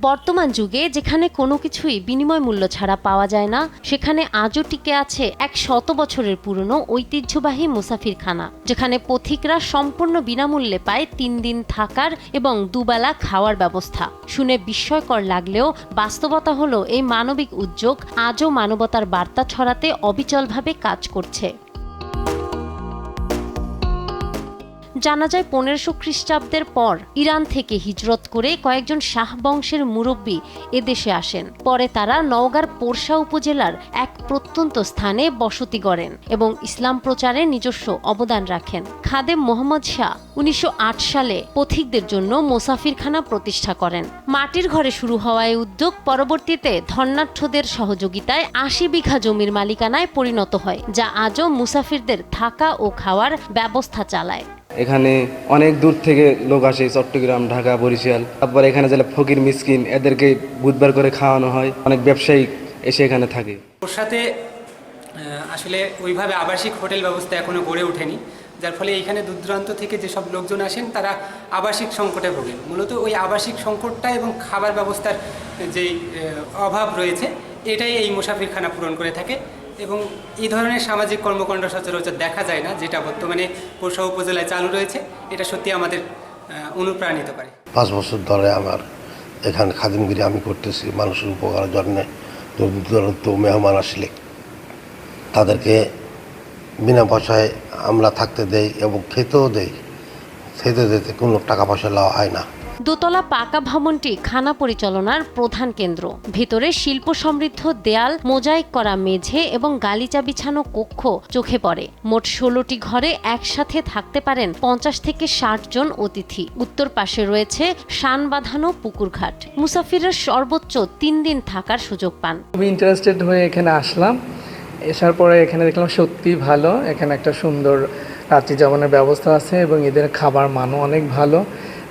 বর্তমান যুগে যেখানে কোনো কিছুই বিনিময় মূল্য ছাড়া পাওয়া যায় না, সেখানে আজও টিকে আছে 100 বছরের পুরনো ঐতিহ্যবাহী মুসাফিরখানা, যেখানে পথিকরা সম্পূর্ণ বিনামূল্যে পায় 3 দিন থাকার এবং দুবেলা খাওয়ার ব্যবস্থা। শুনে বিস্ময়কর লাগলেও বাস্তবতা হলো এই মানবিক উদ্যোগ আজও মানবতার বার্তা ছড়াতে অবিচলভাবে কাজ করছে। জানা যায় 1500 খ্রিস্টাব্দের পর ইরান থেকে হিজরত করে কয়েকজন শাহ বংশের মুরব্বী এদেশে আসেন। পরে তারা নওগাঁর পোরশা উপজেলার এক প্রত্যন্ত স্থানে বসতি গড়েন এবং ইসলাম প্রচারে নিজস্ব অবদান রাখেন। খাদেম মোহাম্মদ শাহ 1908 সালে পথিকদের জন্য মুসাফিরখানা প্রতিষ্ঠা করেন। মাটির ঘরে শুরু হওয়া এই উদ্যোগ পরবর্তীতে ধন্যাঢ্যদের সহযোগিতায় 80 বিঘা জমির মালিকানায় পরিণত হয়, যা আজও মুসাফিরদের থাকা ও খাওয়ার ব্যবস্থা চালায়। এখানে অনেক দূর থেকে লোক আসে, চট্টগ্রাম, ঢাকা, বরিশাল। তারপর এখানে যারা ফকির মিসকিন এদেরকে বুধবার করে খাওয়ানো হয়। অনেক ব্যবসায়ী এসে এখানে থাকে। ওর সাথে আসলে ওইভাবে আবাসিক হোটেল ব্যবস্থা এখনো গড়ে ওঠেনি, যার ফলে এইখানে দূর দূরান্ত থেকে যেসব লোকজন আসেন তারা আবাসিক সংকটে ভোগেন। মূলত ওই আবাসিক সংকটটা এবং খাবার ব্যবস্থার যেই অভাব রয়েছে এটাই এই মুসাফিরখানা পূরণ করে থাকে। এবং এই ধরনের সামাজিক কর্মকাণ্ড সচরাচর দেখা যায় না, যেটা বর্তমানে পোরশা উপজেলায় চালু রয়েছে। এটা সত্যি আমাদের অনুপ্রাণিত করে। 5 বছর ধরে আমার এখানে খাদিমগিরি আমি করতেছি মানুষের উপকারের জন্যে। দূরান্ত মেহমান আসলে তাদেরকে বিনা পয়সায় আমরা থাকতে দেই এবং খেতেও দেই। খেতে দিতে কোনো টাকা পয়সা নেওয়া হয় না। দোতলা পাকা ভবনটি খানা পরিচালনার প্রধান কেন্দ্র। ভেতরে শিল্প সমৃদ্ধ দেয়াল, মোজাইক করা মেঝে এবং গালিচা বিছানো কক্ষ চোখে পড়ে। মোট 16টি ঘরে একসাথে থাকতে পারেন 50 থেকে 60 জন অতিথি। উত্তর পাশে রয়েছে শান বাঁধানো পুকুরঘাট। মুসাফিররা সর্বোচ্চ 3 দিন থাকার সুযোগ পান। খুবই ইন্টারেস্টেড হয়ে এখানে আসলাম। আসার পরে এখানে দেখলাম সত্যি ভালো। এখানে একটা সুন্দর রাত্রি যাপনের ব্যবস্থা আছে এবং এদের খাবার মানও অনেক ভালো।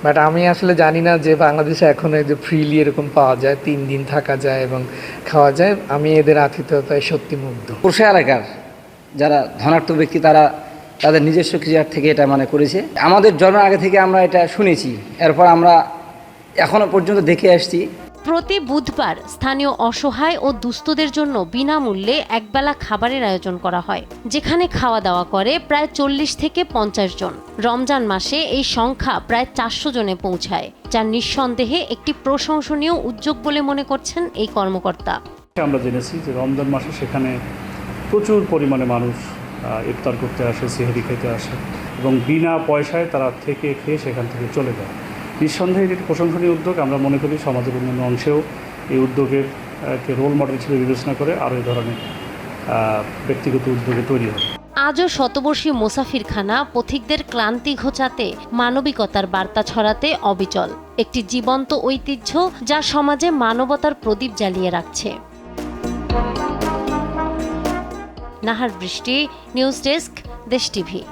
বাট আমি আসলে জানি না যে বাংলাদেশে এখন এই যে ফ্রিলি এরকম পাওয়া যায়, 3 দিন থাকা যায় এবং খাওয়া যায়। আমি এদের আতিথ্যতায় সত্যি মুগ্ধ। পোরশা এলাকার যারা ধনাঢ্য ব্যক্তি তারা তাদের নিজস্ব ক্রিয়ার থেকে এটা করেছে। আমাদের জন্মের আগে থেকে আমরা এটা শুনেছি, এরপর আমরা এখনো পর্যন্ত দেখে আসছি। প্রতি বুধবার স্থানীয় অসহায় ও দুস্থদের জন্য বিনামূল্যে একবেলা খাবারের আয়োজন করা হয়, যেখানে খাওয়া দাওয়া করে প্রায় 40 থেকে 50 জন। রমজান মাসে এই সংখ্যা প্রায় 400 জনে পৌঁছায়, যা নিঃসন্দেহে একটি প্রশংসনীয় উদ্যোগ বলে মনে করছেন এই কর্মকর্তা। আমরা জেনেছি যে রমজান মাসে সেখানে প্রচুর পরিমাণে মানুষ ইফতার করতে আসে, সেহরি খেতে আসে এবং বিনা পয়সায় তারা থেকে খেয়ে সেখান থেকে চলে যায়। নিঃসন্দেহে এটি প্রশংসনীয় উদ্যোগ। আমরা মনে করি সমাজের অন্যান্য অংশেও এই উদ্যোগের রোল মডেল হিসেবে বিবেচনা করে আরও এই ধরনের ব্যক্তিগত উদ্যোগে তৈরি হবে। আজও শতবর্ষী মুসাফিরখানা পথিকদের ক্লান্তি ঘোচাতে, মানবিকতার বার্তা ছড়াতে অবিচল। একটি জীবন্ত ঐতিহ্য যা সমাজে মানবতার প্রদীপ জ্বালিয়ে রাখছে। নাহার বৃষ্টি, নিউজ ডেস্ক, দেশ টিভি।